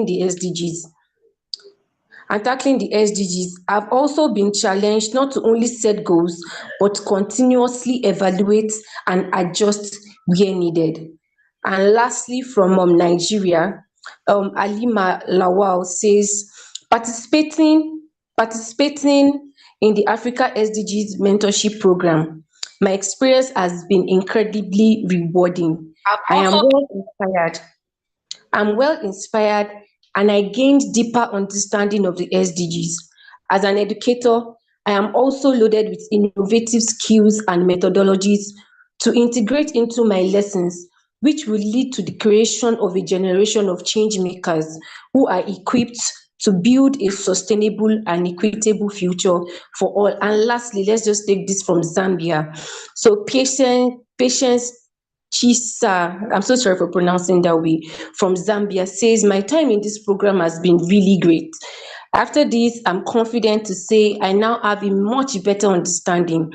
the SDGs. And tackling the SDGs, I've also been challenged not to only set goals, but continuously evaluate and adjust where needed. And lastly, from Nigeria, Alima Lawal says, participating participating in the Africa SDGs mentorship program, my experience has been incredibly rewarding. I've I am also well inspired I'm well inspired and I gained deeper understanding of the SDGs. As an educator, I am also loaded with innovative skills and methodologies to integrate into my lessons, which will lead to the creation of a generation of change makers who are equipped to build a sustainable and equitable future for all. And lastly, let's just take this from Zambia. So patience Chisa, I'm so sorry for pronouncing that way, from Zambia says, my time in this program has been really great. After this, I'm confident to say I now have a much better understanding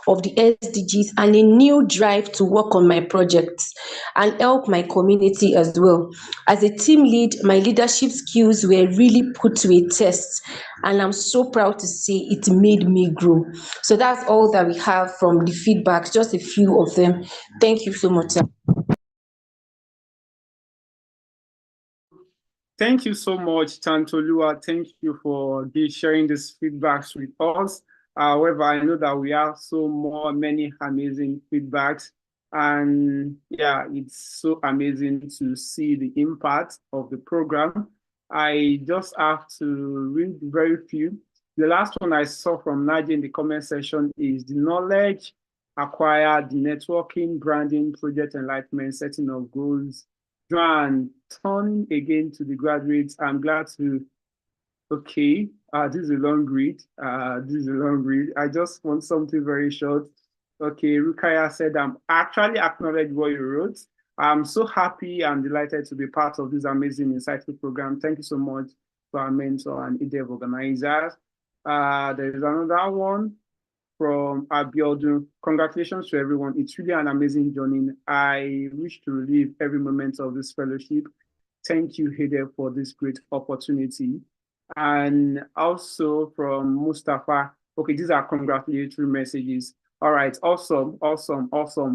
of the SDGs and a new drive to work on my projects and help my community as well. As a team lead, my leadership skills were really put to a test, and I'm so proud to say it made me grow. So that's all that we have from the feedback, just a few of them. Thank you so much, sir. Thank you so much, Tantolua. Thank you for sharing these feedbacks with us. However, I know that we have many amazing feedbacks. And yeah, it's so amazing to see the impact of the program. I just have to read very few. The last one I saw from Nadia in the comment section is the knowledge acquired, the networking, branding, project enlightenment, setting of goals. Joanne, turning again to the graduates, I'm glad to, okay, this is a long read. I just want something very short. Okay, Rukaya said, I'm actually acknowledge what you wrote. I'm so happy and delighted to be part of this amazing, insightful program. Thank you so much to our mentor and IDEV organizers. There is another one from Abiodun. Congratulations to everyone. It's really an amazing journey. I wish to relive every moment of this fellowship. Thank you, Hede, for this great opportunity. And also from Mustafa. Okay, these are congratulatory messages. All right, awesome.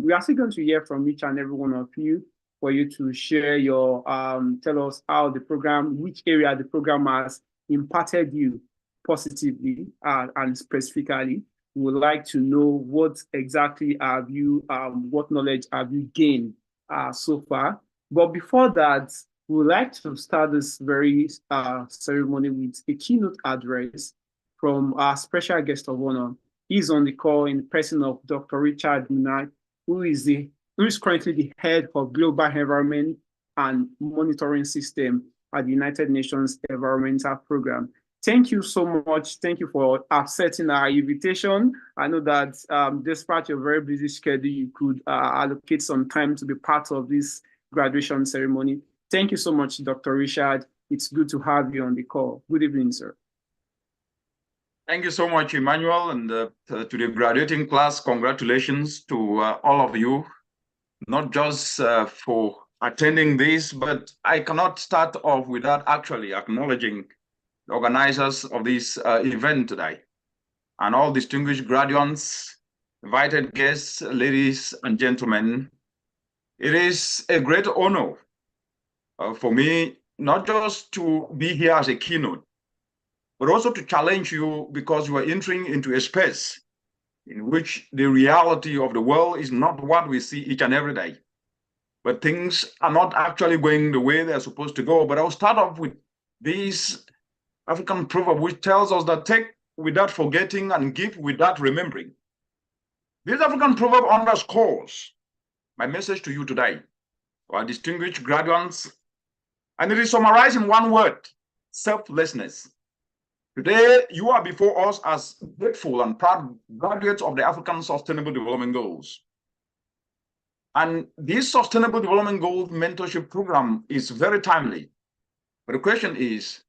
We are still going to hear from each and every one of you for you to share your, tell us how the program, which area the program has impacted you positively and specifically. We would like to know what exactly have you, what knowledge have you gained so far. But before that, we would like to start this very ceremony with a keynote address from our special guest of honor. He's on the call in the person of Dr. Richard Munai, who is currently the head of Global Environment and Monitoring System at the United Nations Environmental Program. Thank you so much. Thank you for accepting our invitation. I know that despite your very busy schedule, you could allocate some time to be part of this graduation ceremony. Thank you so much, Dr. Richard. It's good to have you on the call. Good evening, sir. Thank you so much, Emmanuel, and to the graduating class, congratulations to all of you, not just for attending this, but I cannot start off without actually acknowledging the organizers of this event today, and all distinguished graduates, invited guests, ladies and gentlemen. It is a great honor for me, not just to be here as a keynote, but also to challenge you because you are entering into a space in which the reality of the world is not what we see each and every day, but things are not actually going the way they're supposed to go. But I'll start off with this African proverb, which tells us that take without forgetting and give without remembering. This African proverb underscores my message to you today, our distinguished graduates, and it is summarized in one word: selflessness. Today, you are before us as grateful and proud graduates of the African Sustainable Development Goals. And this Sustainable Development Goals mentorship program is very timely. But the question is,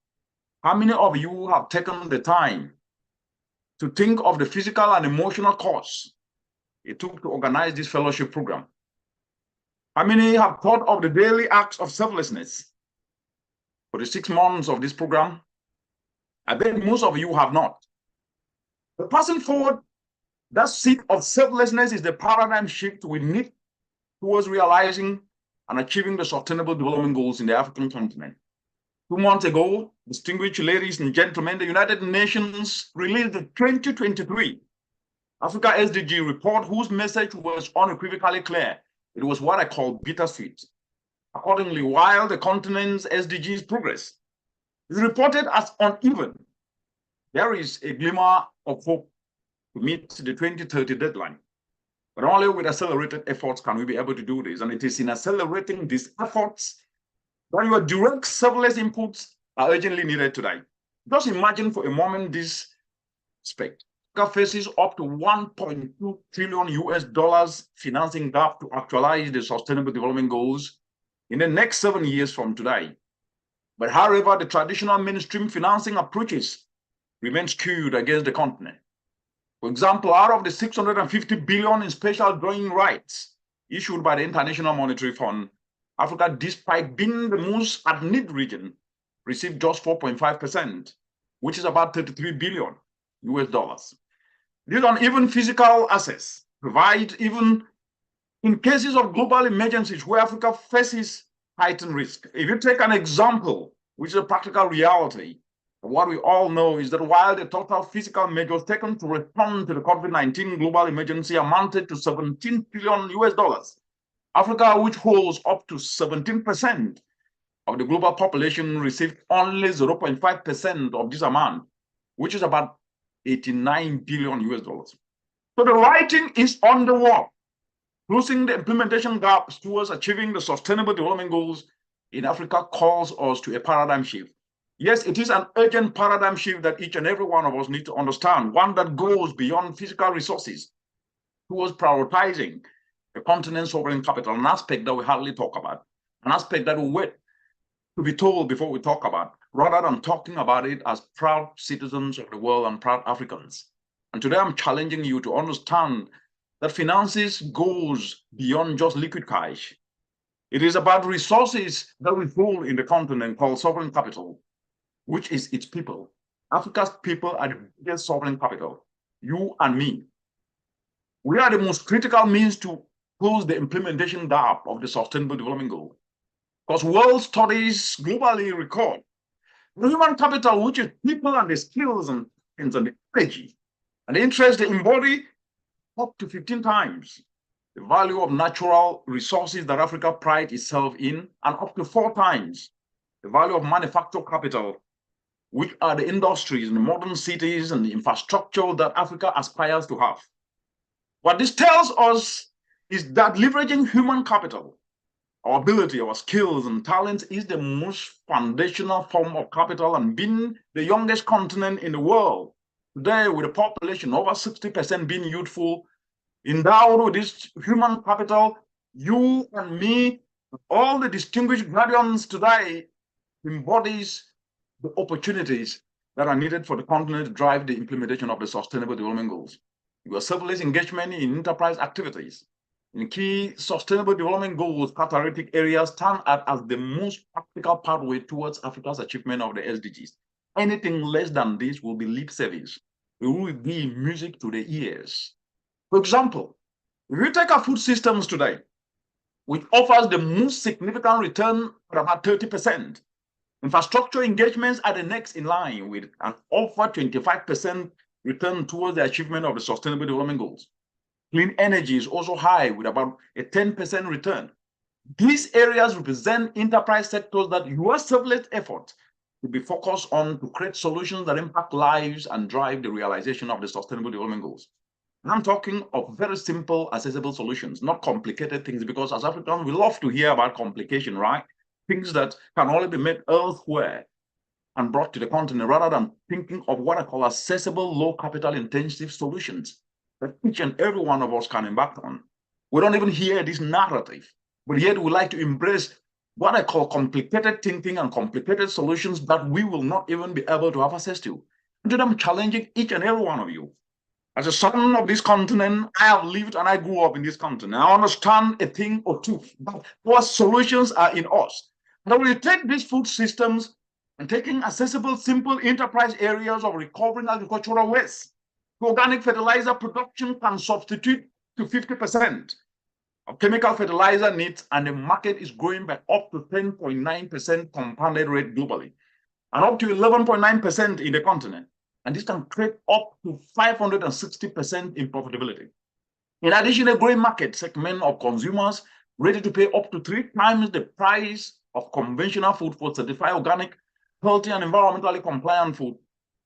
how many of you have taken the time to think of the physical and emotional costs it took to organize this fellowship program? How many have thought of the daily acts of selflessness for the 6 months of this program. I bet most of you have not. But passing forward, that seed of selflessness is the paradigm shift we need towards realizing and achieving the Sustainable Development Goals in the African continent. 2 months ago, distinguished ladies and gentlemen, the United Nations released the 2023 Africa SDG report, whose message was unequivocally clear. It was what I call bittersweet. Accordingly, while the continent's SDGs progress is reported as uneven, there is a glimmer of hope to meet the 2030 deadline. But only with accelerated efforts can we be able to do this. And it is in accelerating these efforts that your direct selfless inputs are urgently needed today. Just imagine for a moment this aspect. Africa faces up to 1.2 trillion US dollars financing gap to actualize the Sustainable Development Goals in the next 7 years from today. But however, the traditional mainstream financing approaches remain skewed against the continent. For example, out of the 650 billion in special drawing rights issued by the International Monetary Fund, Africa, despite being the most at-need region, received just 4.5%, which is about 33 billion US dollars. These uneven physical access provide, even in cases of global emergencies where Africa faces heightened risk. If you take an example, which is a practical reality, what we all know is that while the total physical measures taken to respond to the COVID-19 global emergency amounted to 17 billion US dollars, Africa, which holds up to 17% of the global population, received only 0.5% of this amount, which is about 89 billion US dollars. So the writing is on the wall. Closing the implementation gaps towards achieving the Sustainable Development Goals in Africa calls us to a paradigm shift. Yes, it is an urgent paradigm shift that each and every one of us need to understand, one that goes beyond physical resources towards prioritizing the continent's sovereign capital, an aspect that we hardly talk about, an aspect that we wait to be told before we talk about, rather than talking about it as proud citizens of the world and proud Africans. And today I'm challenging you to understand that finances goes beyond just liquid cash. It is about resources that we hold in the continent called sovereign capital, which is its people. Africa's people are the biggest sovereign capital, you and me. We are the most critical means to close the implementation gap of the Sustainable Development Goal. Because world studies globally record the human capital, which is people and the skills and the energy and the interest they embody, up to 15 times the value of natural resources that Africa prides itself in, and up to 4 times the value of manufactured capital, which are the industries and the modern cities and the infrastructure that Africa aspires to have. What this tells us is that leveraging human capital, our ability, our skills and talents, is the most foundational form of capital, and being the youngest continent in the world today, with a population over 60% being youthful, endowed with this human capital, you and me, all the distinguished graduates today, embodies the opportunities that are needed for the continent to drive the implementation of the Sustainable Development Goals. Your selfless engagement in enterprise activities in key Sustainable Development Goals catalytic areas stand out as the most practical pathway towards Africa's achievement of the SDGs. Anything less than this will be lip service. It will be music to the ears. For example, if you take our food systems today, which offers the most significant return at about 30%, infrastructure engagements are the next in line with an offer 25% return towards the achievement of the Sustainable Development Goals. Clean energy is also high with about a 10% return. These areas represent enterprise sectors that your selfless effort will be focused on to create solutions that impact lives and drive the realization of the Sustainable Development Goals. And I'm talking of very simple, accessible solutions, not complicated things, because as Africans, we love to hear about complication, right? Things that can only be made elsewhere and brought to the continent, rather than thinking of what I call accessible, low capital intensive solutions that each and every one of us can embark on. We don't even hear this narrative, but yet we like to embrace what I call complicated thinking and complicated solutions that we will not even be able to have access to. And today I'm challenging each and every one of you. As a son of this continent, I have lived and I grew up in this continent. I understand a thing or two, but what solutions are in us. Now, when you take these food systems and taking accessible, simple enterprise areas of recovering agricultural waste. Organic fertilizer production can substitute to 50% of chemical fertilizer needs, and the market is growing by up to 10.9% compounded rate globally, and up to 11.9% in the continent. And this can create up to 560% in profitability. In addition, a growing market segment of consumers ready to pay up to 3 times the price of conventional food for certified organic, healthy, and environmentally compliant food.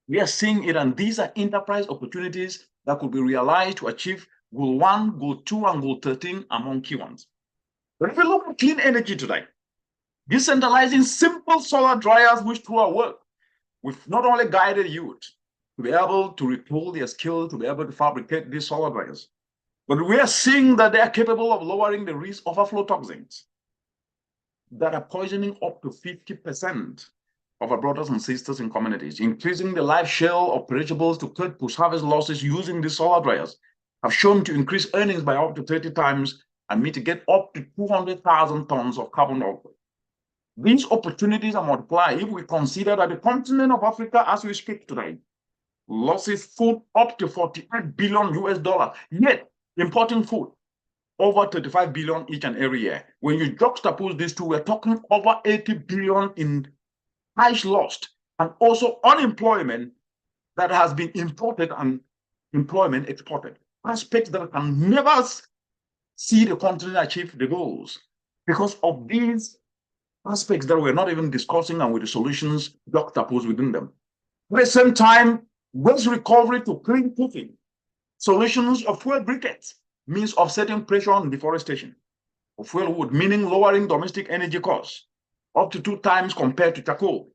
We are seeing it, and these are enterprise opportunities that could be realized to achieve Goal 1, Goal 2, and Goal 13 among key ones. But if we look at clean energy today, decentralizing simple solar dryers which through our work, we've not only guided youth to be able to retool their skill to be able to fabricate these solar dryers, but we are seeing that they are capable of lowering the risk of overflow toxins that are poisoning up to 50% of our brothers and sisters in communities. Increasing the life shell of perishables to cut post-harvest losses using these solar dryers have shown to increase earnings by up to 30 times and mitigate up to 200,000 tons of carbon dioxide. These opportunities are multiplied if we consider that the continent of Africa, as we speak today, losses food up to 48 billion US dollars, yet importing food over 35 billion each and every year. When you juxtapose these two, we're talking over 80 billion in cash lost, and also unemployment that has been imported and employment exported. Aspects that can never see the continent achieve the goals because of these aspects that we're not even discussing and with the solutions juxtaposed within them. At the same time, waste recovery to clean cooking, solutions of fuel briquettes means offsetting pressure on deforestation of fuel wood, meaning lowering domestic energy costs up to 2 times compared to charcoal,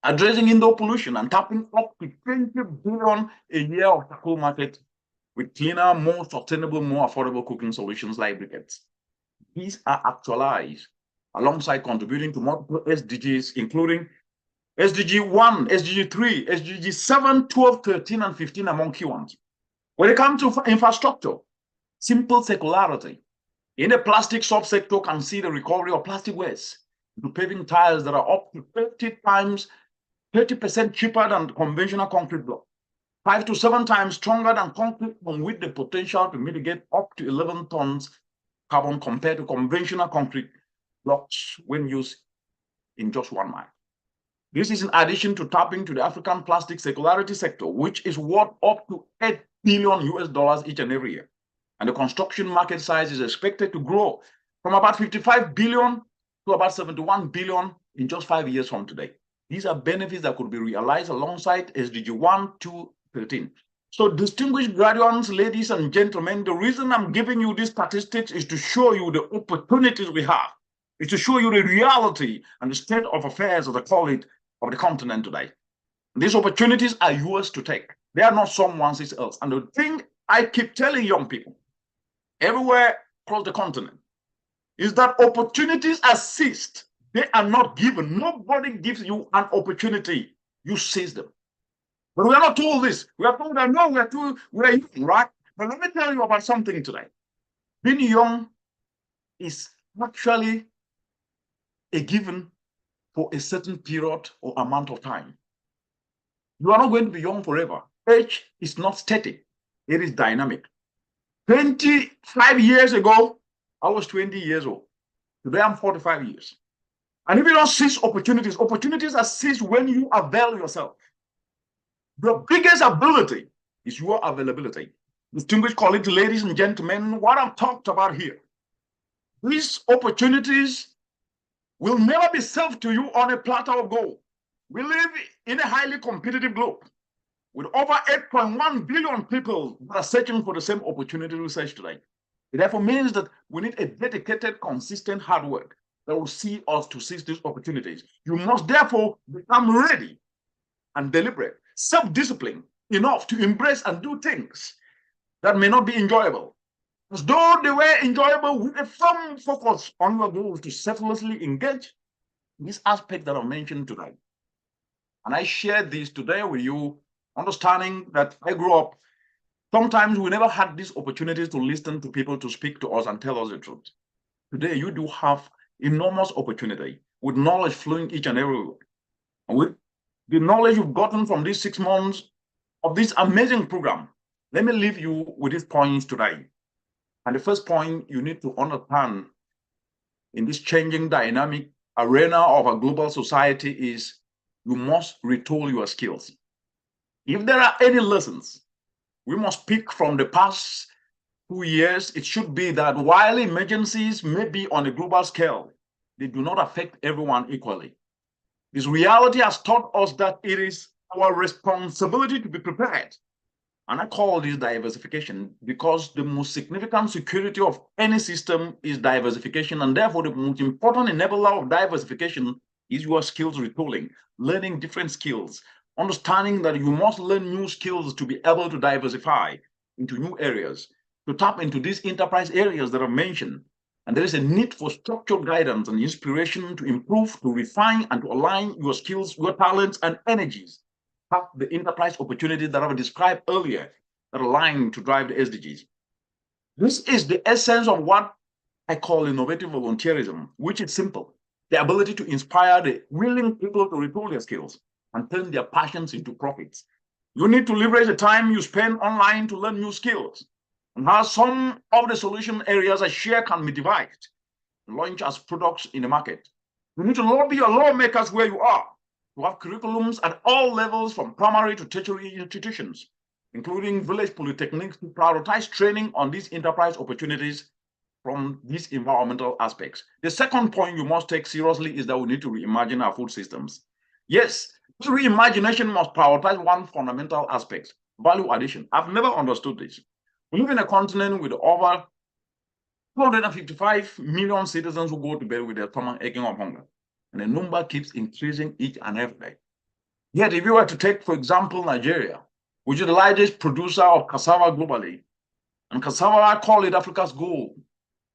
addressing indoor pollution and tapping up to 20 billion a year of charcoal market with cleaner, more sustainable, more affordable cooking solutions like briquettes. These are actualized alongside contributing to multiple SDGs, including SDG 1, SDG 3, SDG 7, 12, 13, and 15 among key ones. When it comes to infrastructure, simple circularity. In the plastic subsector can see the recovery of plastic waste to paving tiles that are up to 30% cheaper than conventional concrete block, 5 to 7 times stronger than concrete, and with the potential to mitigate up to 11 tons carbon compared to conventional concrete blocks when used in just 1 mile. This is in addition to tapping to the African plastic circularity sector, which is worth up to 8 billion US dollars each and every year. And the construction market size is expected to grow from about 55 billion to about 71 billion in just 5 years from today. These are benefits that could be realized alongside SDG 1, 2, 13. So distinguished graduates, ladies and gentlemen, the reason I'm giving you these statistics is to show you the opportunities we have. It's to show you the reality and the state of affairs, as I call it, of the continent today. These opportunities are yours to take. They are not someone else. And the thing I keep telling young people everywhere across the continent is that opportunities are seized. They are not given. Nobody gives you an opportunity. You seize them. But we are not told this. We are told that no, we are young, right? But let me tell you about something today. Being young is actually a given for a certain period or amount of time. You are not going to be young forever. Age is not static. It is dynamic. 25 years ago, I was 20 years old. Today, I'm 45 years. And if you don't seize opportunities, opportunities are seized when you avail yourself. The biggest ability is your availability. Distinguished colleagues, ladies and gentlemen, what I've talked about here, these opportunities will never be served to you on a platter of gold. We live in a highly competitive globe with over 8.1 billion people that are searching for the same opportunity research today. It therefore means that we need a dedicated, consistent hard work that will see us to seize these opportunities. You must therefore become ready and deliberate, self-disciplined enough to embrace and do things that may not be enjoyable, as though they were enjoyable, with a firm focus on your goals to selflessly engage in this aspect that I mentioned today. And I share this today with you, understanding that I grew up, sometimes we never had these opportunities to listen to people, to speak to us and tell us the truth. Today, you do have enormous opportunity with knowledge flowing each and everywhere. And with the knowledge you've gotten from these 6 months of this amazing program, let me leave you with these points today. And the first point you need to understand in this changing dynamic arena of a global society is you must retool your skills. If there are any lessons we must pick from the past 2 years, it should be that while emergencies may be on a global scale, they do not affect everyone equally. This reality has taught us that it is our responsibility to be prepared. And I call this diversification because the most significant security of any system is diversification. And therefore, the most important enabler of diversification is your skills retooling, learning different skills, understanding that you must learn new skills to be able to diversify into new areas, to tap into these enterprise areas that I've mentioned. And there is a need for structured guidance and inspiration to improve, to refine, and to align your skills, your talents, and energies. Have the enterprise opportunities that I've described earlier that align to drive the SDGs. This is the essence of what I call innovative volunteerism, which is simple: the ability to inspire the willing people to retool their skills and turn their passions into profits. You need to leverage the time you spend online to learn new skills, and how some of the solution areas I share can be devised and launched as products in the market. You need to lobby your lawmakers where you are to have curriculums at all levels from primary to tertiary institutions, including village polytechnics, to prioritize training on these enterprise opportunities from these environmental aspects. The second point you must take seriously is that we need to reimagine our food systems. Yes, this reimagination must prioritize one fundamental aspect: value addition. I've never understood this. We live in a continent with over 255 million citizens who go to bed with their stomach aching of hunger. And the number keeps increasing each and every day. Yet, if you were to take, for example, Nigeria, which is the largest producer of cassava globally, and cassava, I call it Africa's gold.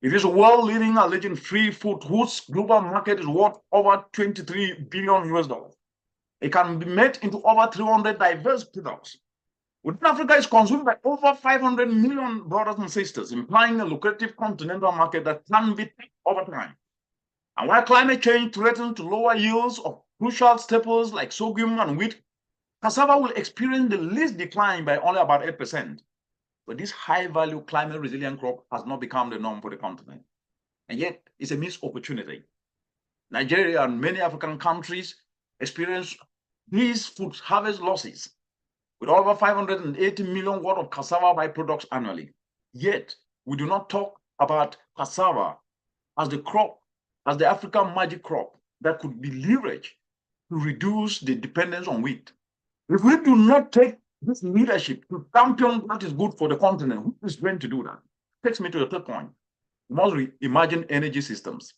It is a world-leading allergen-free food whose global market is worth over 23 billion US dollars. It can be made into over 300 diverse products. Within Africa, is consumed by over 500 million brothers and sisters, implying a lucrative continental market that can be tapped over time. And while climate change threatens to lower yields of crucial staples like sorghum and wheat, cassava will experience the least decline by only about 8%. But this high-value climate-resilient crop has not become the norm for the continent. And yet, it's a missed opportunity. Nigeria and many African countries experience these food harvest losses with over 580 million worth of cassava byproducts annually. Yet, we do not talk about cassava as the crop, as the African magic crop that could be leveraged to reduce the dependence on wheat. If we do not take this leadership to champion what is good for the continent, who is going to do that? Takes me to the third point. We must reimagine energy systems.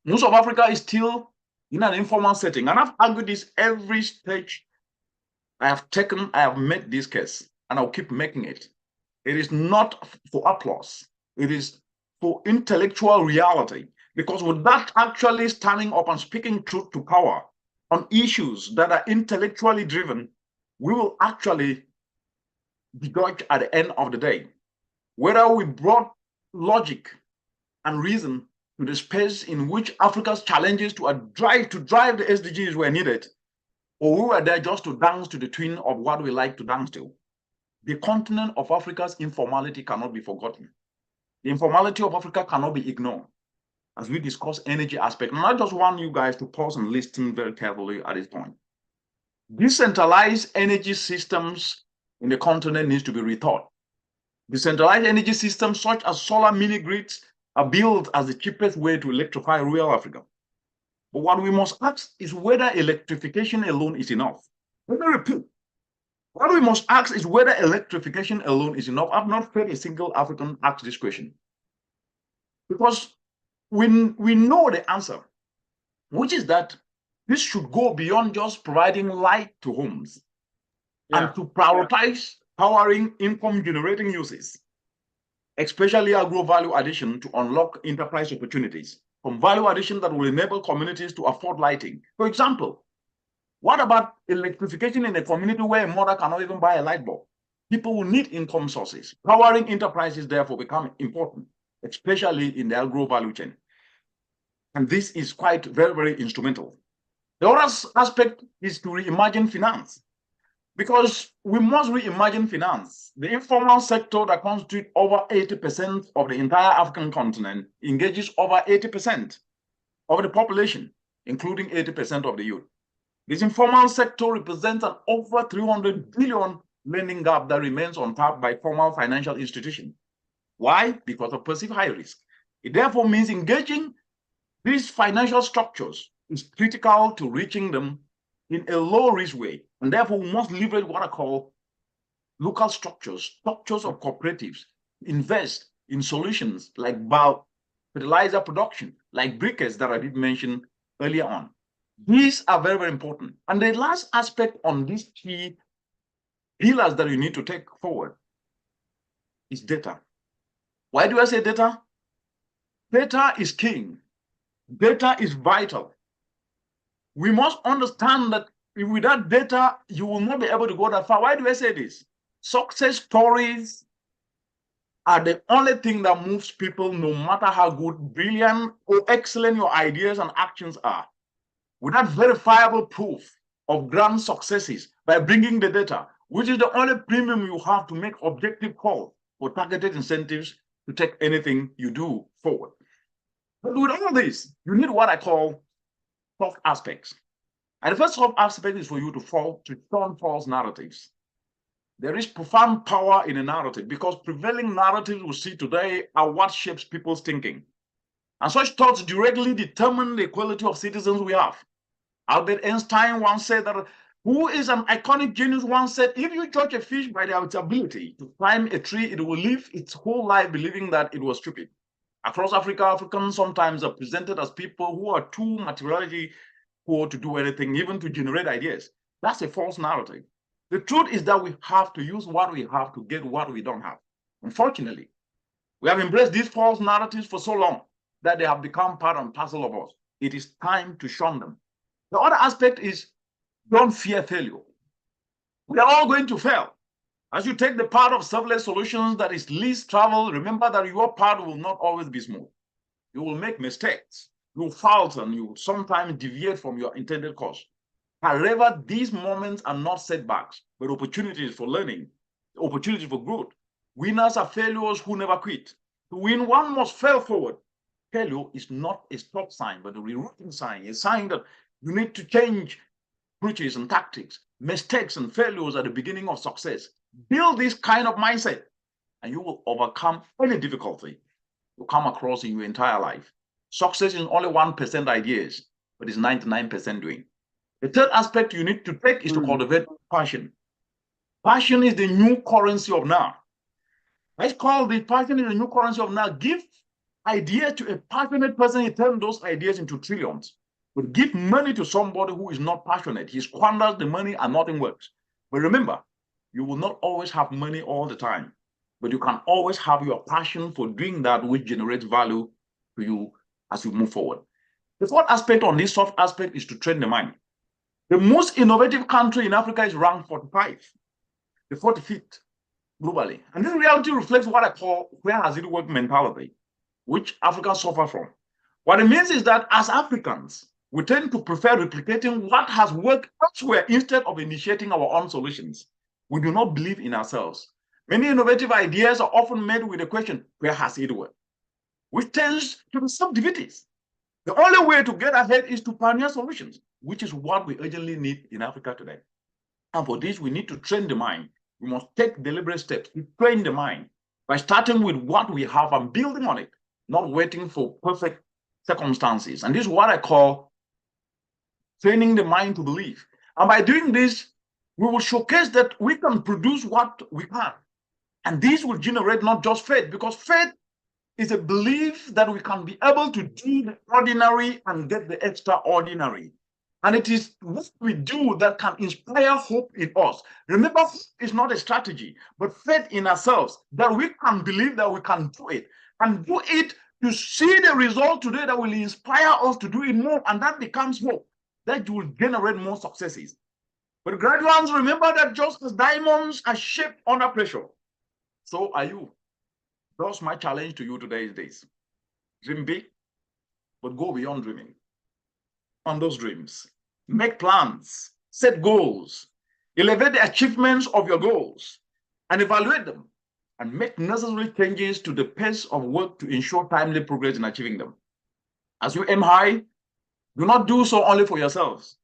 Most of Africa is still in an informal setting, and I've argued this every stage I have made this case, and I'll keep making it. It is not for applause. It is for intellectual reality. Because without actually standing up and speaking truth to power on issues that are intellectually driven, we will actually be judged at the end of the day. Whether we brought logic and reason to the space in which Africa's challenges to drive the SDGs were needed, or we were there just to dance to the tune of what we like to dance to. The continent of Africa's informality cannot be forgotten. The informality of Africa cannot be ignored as we discuss energy aspect. And I just want you guys to pause and listen very carefully at this point. Decentralized energy systems in the continent needs to be rethought. Decentralized energy systems such as solar mini grids are built as the cheapest way to electrify rural Africa. But what we must ask is whether electrification alone is enough. Let me repeat. What we must ask is whether electrification alone is enough. I've not heard a single African ask this question. Because we know the answer, which is that this should go beyond just providing light to homes and to prioritize powering income-generating uses, especially agro-value addition to unlock enterprise opportunities, from value addition that will enable communities to afford lighting. For example, what about electrification in a community where a mother cannot even buy a light bulb? People will need income sources. Powering enterprises, therefore, become important, especially in the agro-value chain. And this is quite very, very instrumental. The other aspect is to reimagine finance, because we must reimagine finance. The informal sector that constitutes over 80% of the entire African continent engages over 80% of the population, including 80% of the youth. This informal sector represents an over 300 billion lending gap that remains untapped by formal financial institutions. Why? Because of perceived high risk. It therefore means engaging these financial structures is critical to reaching them in a low risk way. And therefore, we must leverage what I call local structures of cooperatives, invest in solutions like fertilizer production, like briquettes that I did mention earlier on. These are very, very important. And the last aspect on these key pillars that you need to take forward is data. Why do I say data? Data is king. Data is vital. We must understand that without data, you will not be able to go that far. Why do I say this? Success stories are the only thing that moves people, no matter how good, brilliant, or excellent your ideas and actions are. Without verifiable proof of grand successes by bringing the data, which is the only premium you have to make objective call for targeted incentives to take anything you do forward. But with all this, you need what I call soft aspects. And the first soft aspect is for you to turn false narratives. There is profound power in a narrative, because prevailing narratives we see today are what shapes people's thinking. And such thoughts directly determine the quality of citizens we have. Albert Einstein once said that, who is an iconic genius once said, if you judge a fish by its ability to climb a tree, it will live its whole life believing that it was stupid. Across Africa, Africans sometimes are presented as people who are too materially poor to do anything, even to generate ideas. That's a false narrative. The truth is that we have to use what we have to get what we don't have. Unfortunately, we have embraced these false narratives for so long that they have become part and parcel of us. It is time to shun them. The other aspect is, don't fear failure. We are all going to fail. As you take the path of selfless solutions that is least traveled, remember that your path will not always be smooth. You will make mistakes. You will falter, and you will sometimes deviate from your intended course. However, these moments are not setbacks, but opportunities for learning, opportunities for growth. Winners are failures who never quit. To win, one must fail forward. Failure is not a stop sign, but a rerouting sign, a sign that you need to change approaches and tactics. Mistakes and failures are the beginning of success. Build this kind of mindset, and you will overcome any difficulty you come across in your entire life. Success is only 1% ideas, but it's 99% doing. The third aspect you need to take is to cultivate passion. Passion is the new currency of now. Let's call the passion is the new currency of now. Give ideas to a passionate person, he turns those ideas into trillions. But give money to somebody who is not passionate, he squanders the money and nothing works. But remember, you will not always have money all the time, but you can always have your passion for doing that which generates value to you as you move forward. The fourth aspect on this soft aspect is to train the mind. The most innovative country in Africa is ranked 45, the 45th globally. And this reality reflects what I call where has it worked mentality, which Africans suffer from. What it means is that as Africans, we tend to prefer replicating what has worked elsewhere instead of initiating our own solutions. We do not believe in ourselves. Many innovative ideas are often made with the question, where has it worked? Which tends to be self-defeatist. The only way to get ahead is to pioneer solutions, which is what we urgently need in Africa today. And for this, we need to train the mind. We must take deliberate steps to train the mind by starting with what we have and building on it, not waiting for perfect circumstances. And this is what I call training the mind to believe. And by doing this, we will showcase that we can produce what we can. And this will generate not just faith, because faith is a belief that we can be able to do the ordinary and get the extraordinary. And it is what we do that can inspire hope in us. Remember, hope is not a strategy, but faith in ourselves, that we can believe that we can do it, and do it to see the result today that will inspire us to do it more, and that becomes hope, that will generate more successes. But graduates, remember that just as diamonds are shaped under pressure, so are you. That's my challenge to you today is this. Dream big, but go beyond dreaming on those dreams. make plans, set goals, elevate the achievements of your goals, and evaluate them, and make necessary changes to the pace of work to ensure timely progress in achieving them. As you aim high, do not do so only for yourselves,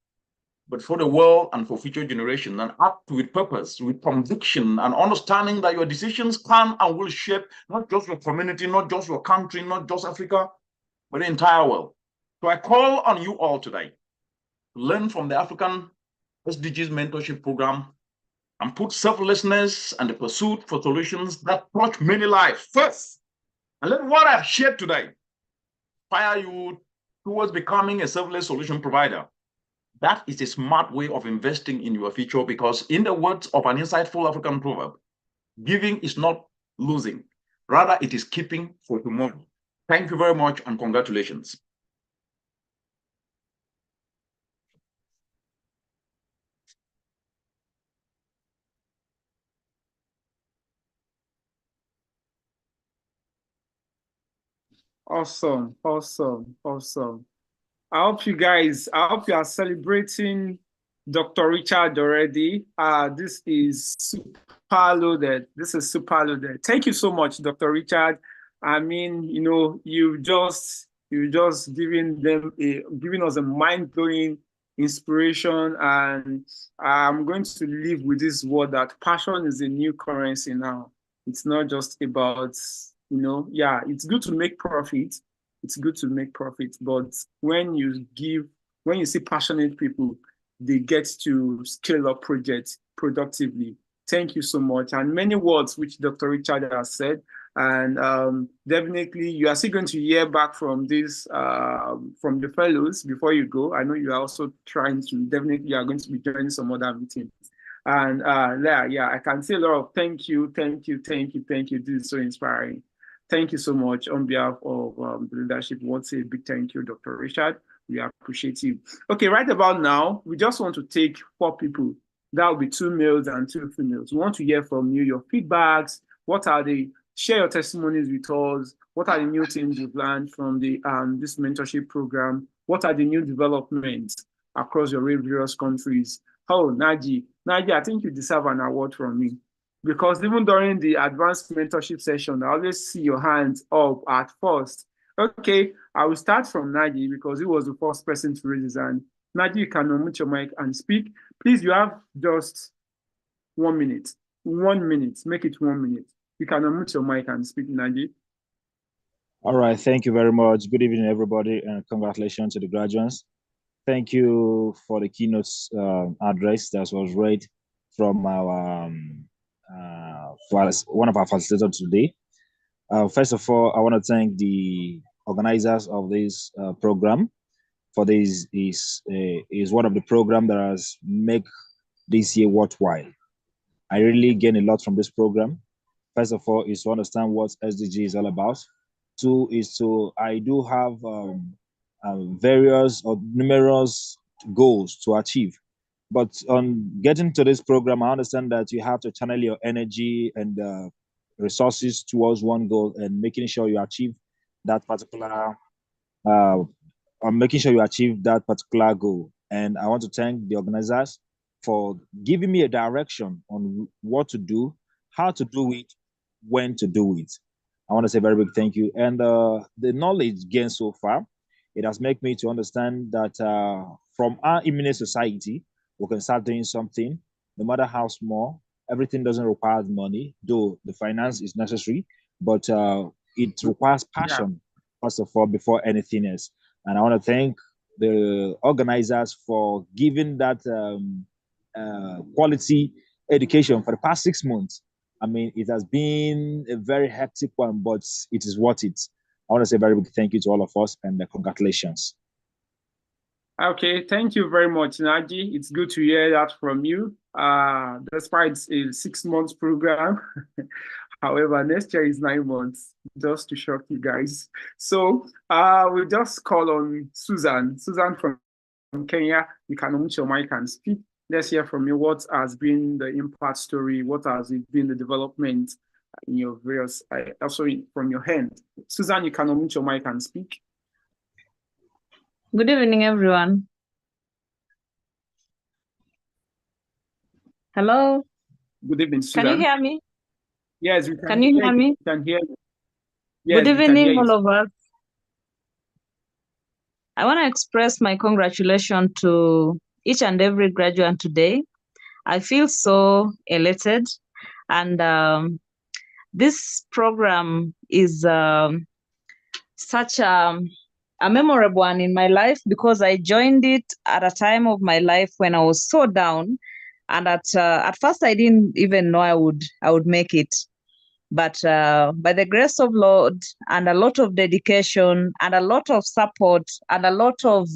but for the world and for future generations, and act with purpose, with conviction, and understanding that your decisions can and will shape not just your community, not just your country, not just Africa, but the entire world. So I call on you all today to learn from the African SDGs mentorship program and put selflessness and the pursuit for solutions that touch many lives first. And let what I've shared today inspire you towards becoming a selfless solution provider. That is a smart way of investing in your future, because in the words of an insightful African proverb, giving is not losing. Rather, it is keeping for tomorrow. Thank you very much and congratulations. Awesome, awesome, awesome. I hope you are celebrating Dr. Richard already. This is super loaded. This is super loaded. Thank you so much, Dr. Richard. I mean, you know, you've just giving us a mind-blowing inspiration, and I'm going to leave with this word that passion is a new currency now. It's not just about, you know, yeah, it's good to make profit. It's good to make profit, but when you see passionate people, they get to scale up projects productively. Thank you so much. And many words which Dr. Richard has said. And definitely you are still going to hear back from this, from the fellows before you go. I know you are also trying to, definitely you are going to be joining some other meetings. And yeah, I can say a lot of thank you. This is so inspiring. Thank you so much on behalf of the leadership. I want to say a big thank you, Dr. Richard. We appreciate you. Okay, right about now, we just want to take 4 people. That will be 2 males and 2 females. We want to hear from you, your feedbacks. What are they? Share your testimonies with us. What are the new things you've learned from the this mentorship program? What are the new developments across your various countries? Oh, Naji, I think you deserve an award from me. Because even during the advanced mentorship session, I always see your hands up at first. Okay, I will start from Naji because he was the first person to raise his hand. Naji, you can unmute your mic and speak. Please, you have just 1 minute. 1 minute. Make it 1 minute. You can unmute your mic and speak, Naji. All right. Thank you very much. Good evening, everybody, and congratulations to the graduates. Thank you for the keynote address that was read from our one of our facilitators today. First of all, I want to thank the organizers of this program, for this is one of the programs that has made this year worthwhile. I really gain a lot from this program. First of all, is to understand what SDG is all about. 2 is I do have various or numerous goals to achieve. But on getting to this program, I understand that you have to channel your energy and resources towards one goal and making sure you achieve that particular goal. And I want to thank the organizers for giving me a direction on what to do, how to do it, when to do it. I want to say a very big thank you. And the knowledge gained so far, it has made me to understand that from our imminent society, we can start doing something, no matter how small. Everything doesn't require money, though the finance is necessary, but it requires passion, first of all, before anything else. And I want to thank the organizers for giving that quality education for the past 6 months. I mean, it has been a very hectic one, but it is worth it. I want to say a very big thank you to all of us and congratulations. Okay, thank you very much, Naji. It's good to hear that from you. Despite a 6 months program, however, next year is 9 months, just to shock you guys. So we just call on Susan. Susan from Kenya, you can unmute your mic and speak. Let's hear from you. What has been the impact story? What has been the development in your various, also from your hand? Susan, you can unmute your mic and speak. Good evening, everyone. Hello. Good evening, Susan. Can you hear me? Yes, we can. Can you hear me? We can hear you. Yes, Good we can hear evening, you. all of us. I want to express my congratulations to each and every graduate today. I feel so elated, and this program is such a memorable one in my life because I joined it at a time of my life when I was so down, and at first I didn't even know I would make it. But by the grace of Lord and a lot of dedication and a lot of support and a lot of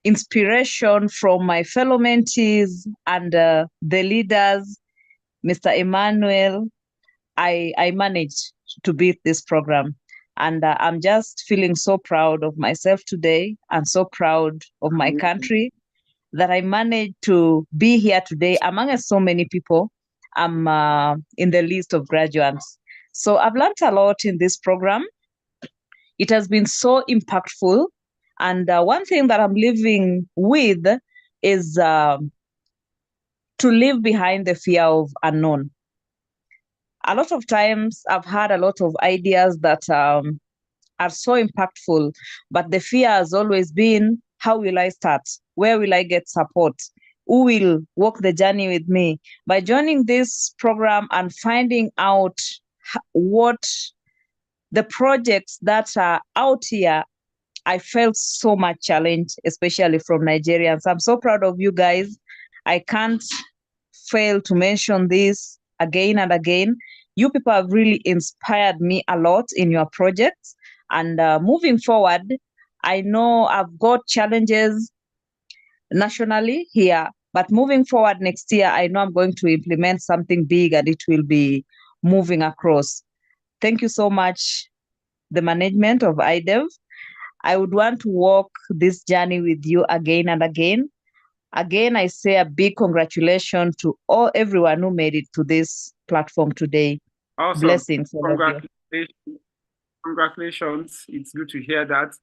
inspiration from my fellow mentees and the leaders, Mr. Emmanuel, I managed to beat this program. And I'm just feeling so proud of myself today and so proud of my country that I managed to be here today among so many people. I'm in the list of graduates. So I've learned a lot in this program. It has been so impactful. And one thing that I'm living with is to leave behind the fear of unknown. A lot of times I've had a lot of ideas that are so impactful, but the fear has always been, how will I start? Where will I get support? Who will walk the journey with me? By joining this program and finding out what the projects that are out here, I felt so much challenge, especially from Nigerians. I'm so proud of you guys. I can't fail to mention this again and again. You people have really inspired me a lot in your projects. And moving forward, I know I've got challenges nationally here, but moving forward next year, I know I'm going to implement something big and it will be moving across. Thank you so much, the management of IDEV. I would want to walk this journey with you again and again. Again, I say a big congratulations to everyone who made it to this platform today. Awesome. Blessings, all of you. Congratulations. It's good to hear that.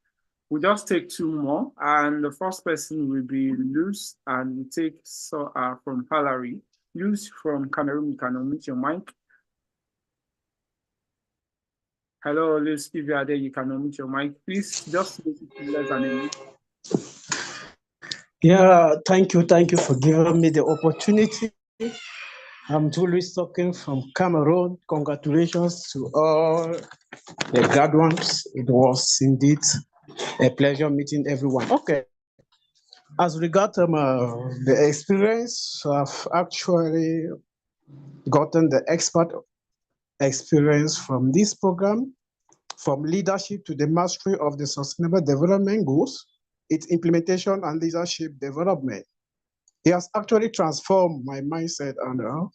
We'll just take two more, and the first person will be Luz, and we take from Valerie. Luz from Cameroon, you can unmute your mic. Hello, Luz, if you are there, you can unmute your mic. Please just less than a minute. Yeah, thank you for giving me the opportunity. I'm Julius talking from Cameroon. Congratulations to all the graduates. It was indeed a pleasure meeting everyone. Okay. As regards the experience, I've actually gotten the expert experience from this program, from leadership to the mastery of the Sustainable Development Goals, its implementation and leadership development. It has actually transformed my mindset and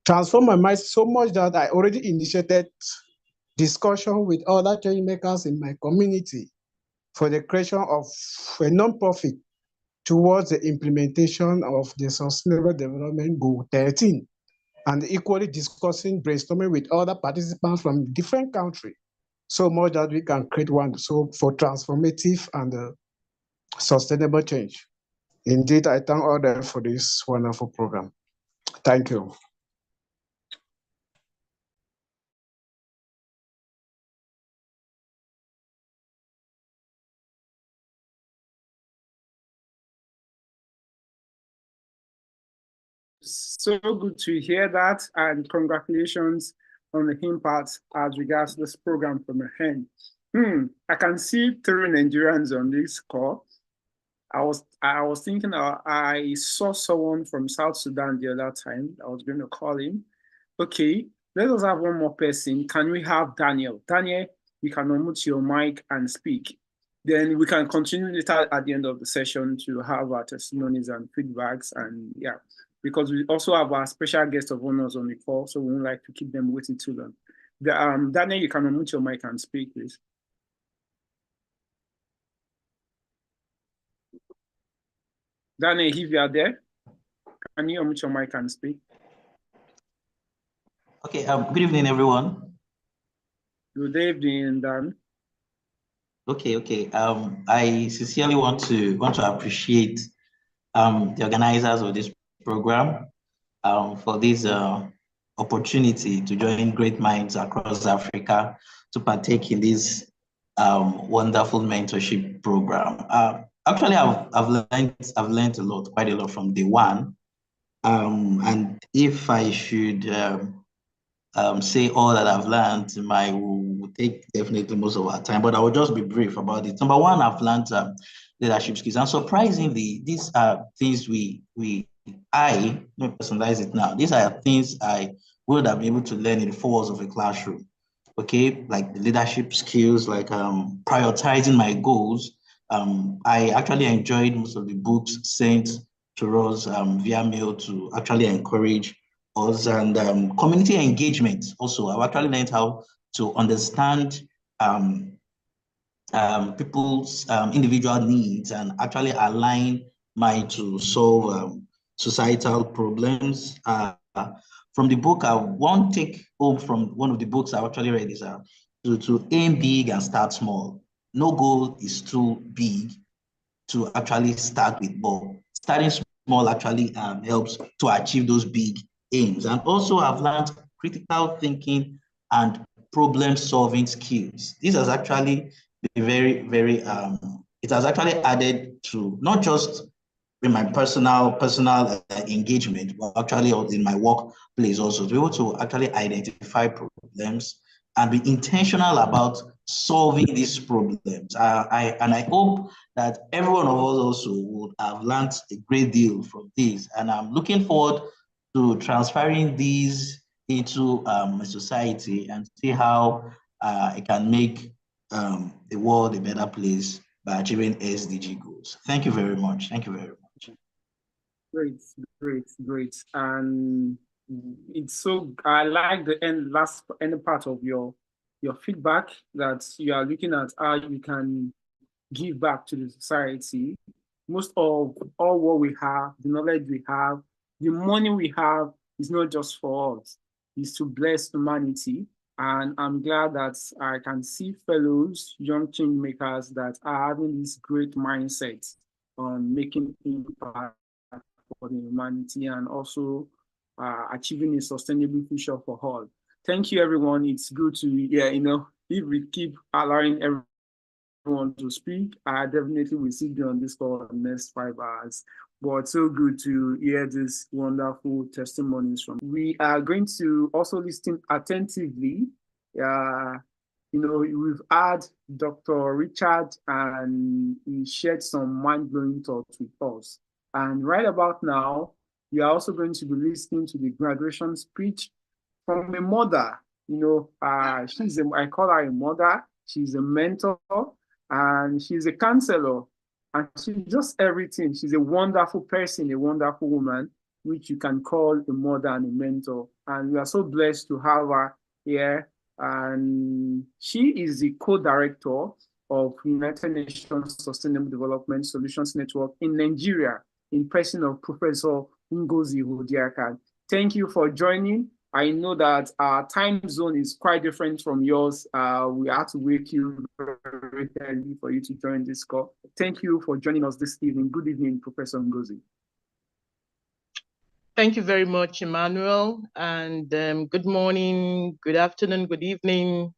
transformed my mind so much that I already initiated discussion with other change makers in my community for the creation of a non-profit towards the implementation of the Sustainable Development Goal 13, and equally discussing, brainstorming with other participants from different countries, so much that we can create one for transformative and sustainable change. Indeed, I thank all them for this wonderful program. Thank you. So good to hear that, and congratulations on the impact as regards this program from your hand. I can see 3 Nigerians on this call. I was thinking I saw someone from South Sudan the other time. I was going to call him. Okay, let us have one more person. Can we have Daniel? Daniel, you can unmute your mic and speak. Then we can continue later at the end of the session to have our testimonies and feedbacks, and yeah, because we also have our special guest of honors on the call, so we don't like to keep them waiting too long. Daniel, you can unmute your mic and speak, please. Daniel, if you are there, can you unmute your mic and speak? Okay, good evening, everyone. Good evening, Dan. Okay. I sincerely want to appreciate the organizers of this program, for this opportunity to join great minds across Africa to partake in this wonderful mentorship program. Actually, I've learned a lot, quite a lot from day one. And if I should say all that I've learned, will take definitely most of our time, but I will just be brief about it. Number one, I've learned leadership skills, and surprisingly, these are things I let me personalize it now. These are things I would have been able to learn in the 4 walls of a classroom. Okay, like the leadership skills, like prioritizing my goals. I actually enjoyed most of the books sent to us via mail to actually encourage us, and community engagement. Also, I've actually learned how to understand people's individual needs and actually align mine to solve societal problems. From the book, I won't take home from one of the books I actually read is to aim big and start small. No goal is too big to actually start with, but starting small actually helps to achieve those big aims. And also I've learned critical thinking and problem solving skills. This has actually been very, it has actually added to not just in my personal engagement, but actually in my workplace also, to be able to actually identify problems and be intentional about solving these problems. I hope that every one of us also would have learned a great deal from this, and I'm looking forward to transferring these into a society and see how it can make the world a better place by achieving SDG goals. Thank you very much. Thank you very much. Great. And it's so, I like the end part of your feedback, that you are looking at how you can give back to the society. Most of all what we have, the knowledge we have, the money we have is not just for us, it's to bless humanity. And I'm glad that I can see fellows, young change makers that are having this great mindset on making impact for the humanity and also achieving a sustainable future for all. Thank you, everyone. It's good to, if we keep allowing everyone to speak, I definitely will see you on this for the next 5 hours. But so good to hear these wonderful testimonies from. We are going to also listen attentively. We've had Dr. Richard, and he shared some mind-blowing thoughts with us. And right about now, we are also going to be listening to the graduation speech from a mother. I call her a mother. She's a mentor, and she's a counselor, and she's just everything. She's a wonderful person, a wonderful woman, which you can call a mother and a mentor. And we are so blessed to have her here. And she is the co-director of United Nations Sustainable Development Solutions Network in Nigeria, in person of Professor Ngozi Hodiaka. Thank you for joining. I know that our time zone is quite different from yours. We had to wake you very early for you to join this call. Thank you for joining us this evening. Good evening, Professor Ngozi. Thank you very much, Emmanuel, and good morning, good afternoon, good evening,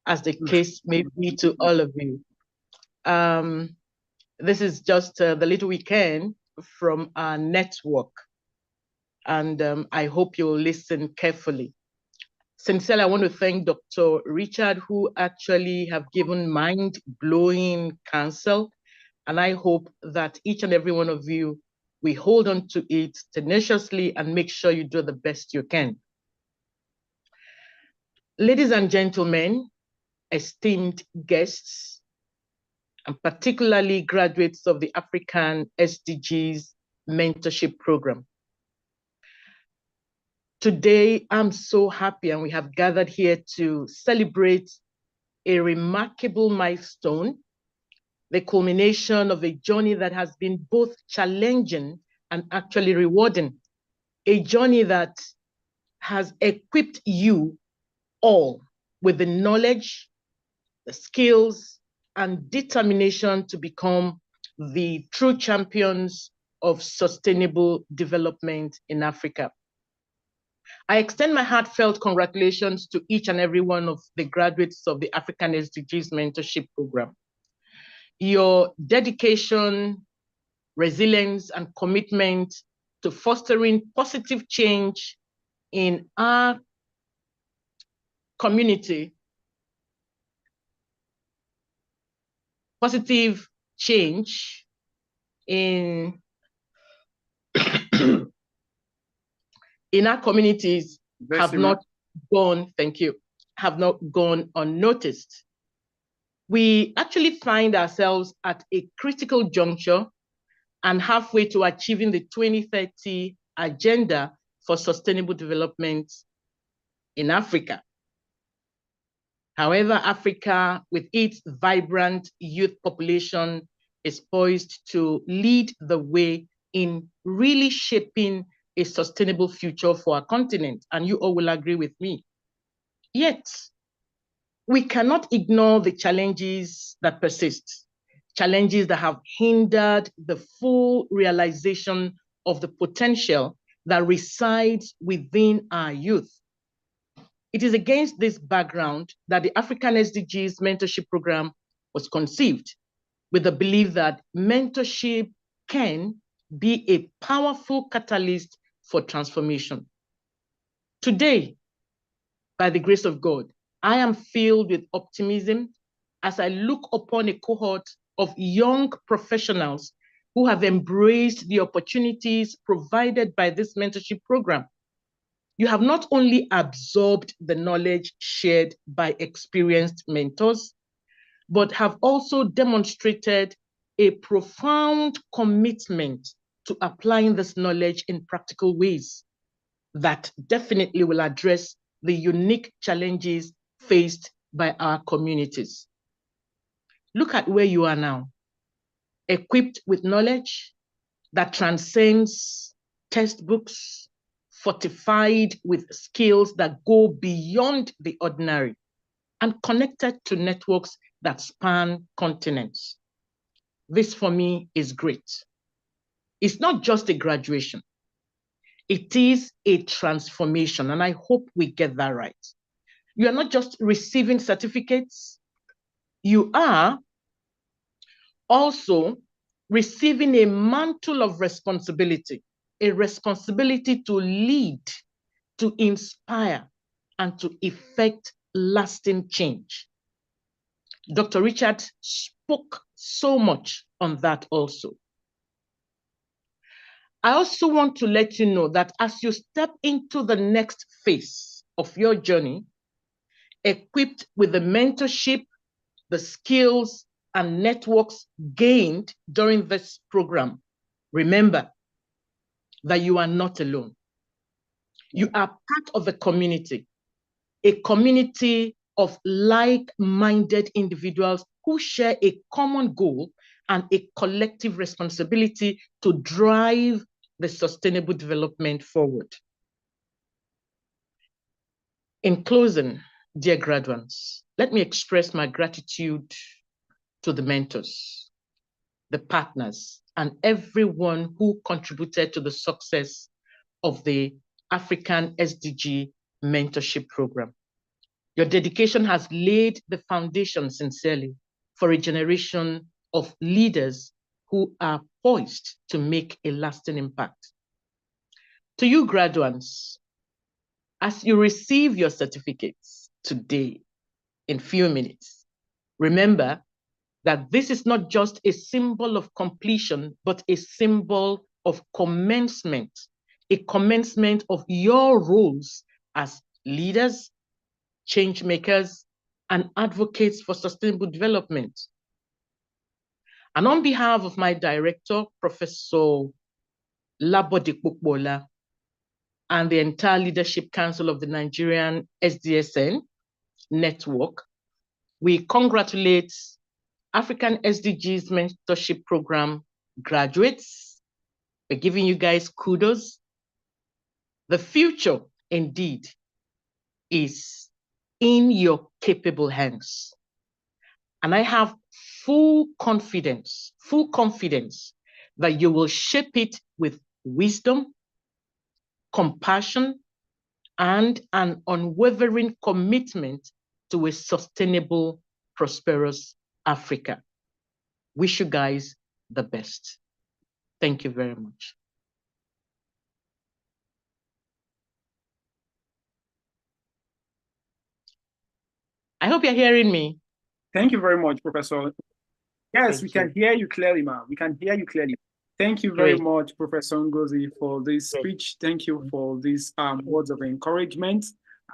as the case may be to all of you. This is just the little weekend from our network, and I hope you'll listen carefully. Sincerely, I want to thank Dr. Richard, who actually have given mind-blowing counsel, and I hope that each and every one of you, we hold on to it tenaciously and make sure you do the best you can. Ladies and gentlemen, esteemed guests, and particularly graduates of the African SDGs Mentorship Program. Today, I'm so happy, and we have gathered here to celebrate a remarkable milestone, the culmination of a journey that has been both challenging and actually rewarding, a journey that has equipped you all with the knowledge, the skills, and determination to become the true champions of sustainable development in Africa. I extend my heartfelt congratulations to each and every one of the graduates of the African SDGs Mentorship Program. Your dedication, resilience, and commitment to fostering positive change in our community, positive change in our communities have not gone unnoticed. We actually find ourselves at a critical juncture and halfway to achieving the 2030 Agenda for Sustainable Development in Africa. However, Africa, with its vibrant youth population, is poised to lead the way in really shaping a sustainable future for our continent, and you all will agree with me. Yet, we cannot ignore the challenges that persist, challenges that have hindered the full realization of the potential that resides within our youth. It is against this background that the African SDGs Mentorship Program was conceived, with the belief that mentorship can be a powerful catalyst for transformation. Today, by the grace of God, I am filled with optimism as I look upon a cohort of young professionals who have embraced the opportunities provided by this mentorship program. You have not only absorbed the knowledge shared by experienced mentors, but have also demonstrated a profound commitment to applying this knowledge in practical ways that definitely will address the unique challenges faced by our communities. Look at where you are now, equipped with knowledge that transcends textbooks, fortified with skills that go beyond the ordinary, and connected to networks that span continents. This for me is great. It's not just a graduation. It is a transformation, and I hope we get that right. You are not just receiving certificates, you are also receiving a mantle of responsibility, a responsibility to lead, to inspire, and to effect lasting change. Dr. Richard spoke so much on that also. I also want to let you know that as you step into the next phase of your journey, equipped with the mentorship, the skills, and networks gained during this program, remember that you are not alone. You are part of a community of like-minded individuals who share a common goal and a collective responsibility to drive the sustainable development forward. In closing, dear graduates, let me express my gratitude to the mentors, the partners, and everyone who contributed to the success of the African SDG Mentorship Program. Your dedication has laid the foundation sincerely for a generation of leaders who are poised to make a lasting impact. To you graduates, as you receive your certificates today in few minutes, remember that this is not just a symbol of completion, but a symbol of commencement, a commencement of your roles as leaders, change makers, and advocates for sustainable development. And on behalf of my director, Professor Labode Kpokbola, and the entire Leadership Council of the Nigerian SDSN network, we congratulate African SDGs Mentorship Program graduates. We're giving you guys kudos. The future, indeed, is in your capable hands. And I have full confidence that you will shape it with wisdom, compassion, and an unwavering commitment to a sustainable, prosperous Africa. Wish you guys the best. Thank you very much. I hope you're hearing me. Thank you very much, Professor. Yes, Thank we can hear you clearly, ma'am. We can hear you clearly. Thank you very much, Professor Ngozi, for this speech. Thank you for these words of encouragement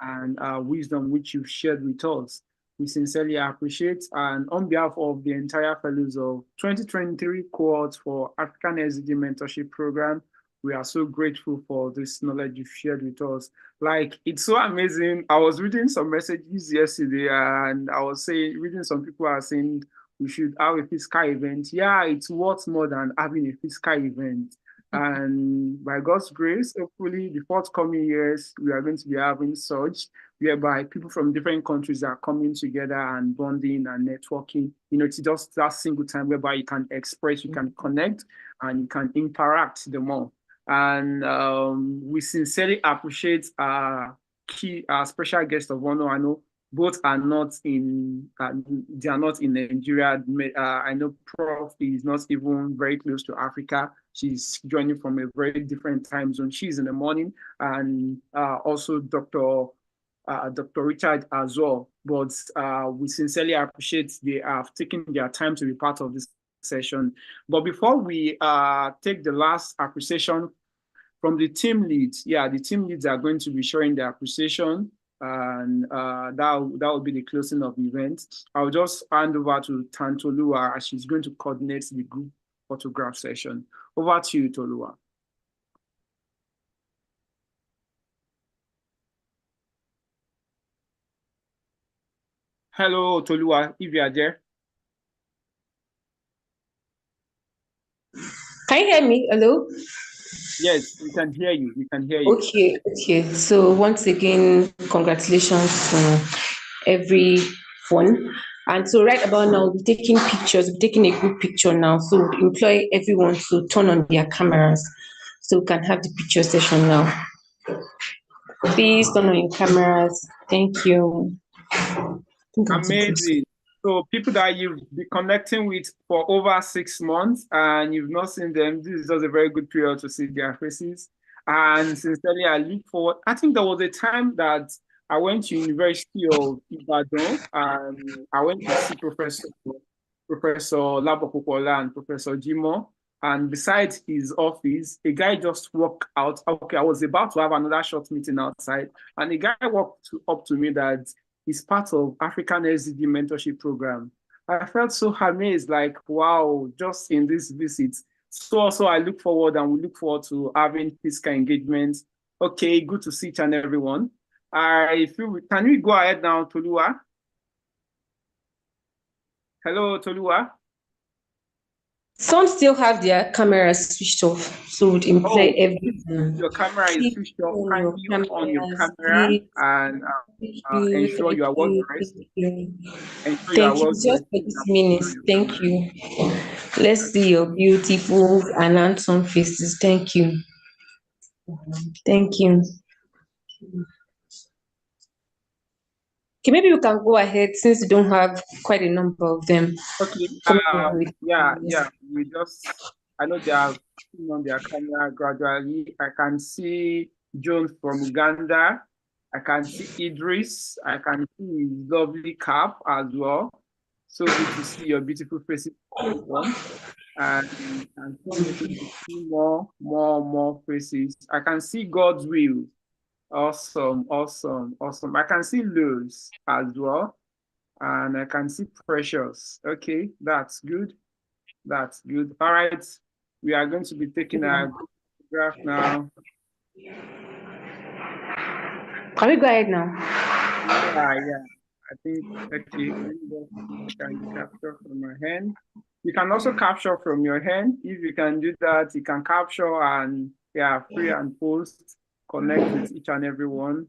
and wisdom which you've shared with us. We sincerely appreciate, and on behalf of the entire fellows of 2023 cohort for African SDG Mentorship Program, we are so grateful for this knowledge you've shared with us. Like, it's so amazing. I was reading some messages yesterday, and I was reading some people are saying, we should have a physical event. Yeah, it's worth more than having a physical event. And by God's grace, hopefully the forthcoming years, we are going to be having such, whereby people from different countries are coming together and bonding and networking. You know, it's just that single time whereby you can express, you can connect, and you can interact the more. And we sincerely appreciate our special guest of honor. I know both are not in, they are not in Nigeria. I know Prof is not even very close to Africa. She's joining from a very different time zone. She's in the morning, and also Dr. Richard as well. But we sincerely appreciate they have taken their time to be part of this session. But before we take the last appreciation from the team leads, the team leads are going to be sharing their appreciation, and that will be the closing of the event. I'll just hand over to Tantolua as she's going to coordinate the group photograph session. Over to you, Tolua. Hello, Tolua, if you are there. Can you hear me? Hello? Yes, we can hear you. We can hear you. Okay. So once again, congratulations to everyone. And so right about now, we're taking pictures. We're taking a group picture now. So we employ everyone to turn on their cameras so we can have the picture session now. Please turn on your cameras. Thank you. Amazing. So people that you've been connecting with for over 6 months and you've not seen them, this is just a very good period to see their faces. And sincerely, I look forward. I think there was a time that I went to University of Ibadan, and I went to see Professor Labo Popola and Professor Jimo. And besides his office, a guy just walked out. Okay, I was about to have another short meeting outside, and a guy walked up to me that is part of African SDG Mentorship Program. I felt so amazed, like, wow, just in this visit. So also I look forward, and we look forward to having physical engagements. Okay, good to see each and everyone. Can we go ahead now, Tolua? Hello, Tolua. Some still have their cameras switched off, so would imply everything. Your camera is switched off. Can you on your camera and ensure you are well dressed? Thank you. Just for this minute. Thank you. Let's see your beautiful and handsome faces. Thank you. Thank you. Okay, maybe we can go ahead since we don't have quite a number of them. Okay. I know they are on their camera gradually. I can see Jones from Uganda. I can see Idris. I can see his lovely cap as well. So good to see your beautiful faces, everyone. And see more faces. I can see God's will. Awesome. I can see Luz as well. And I can see Precious. Okay, that's good. All right, we are going to be taking a graph now. Can we go ahead now? Yeah. I think, okay, I can capture from my hand. You can also capture from your hand. If you can do that, you can capture and free and post, connect with each and every one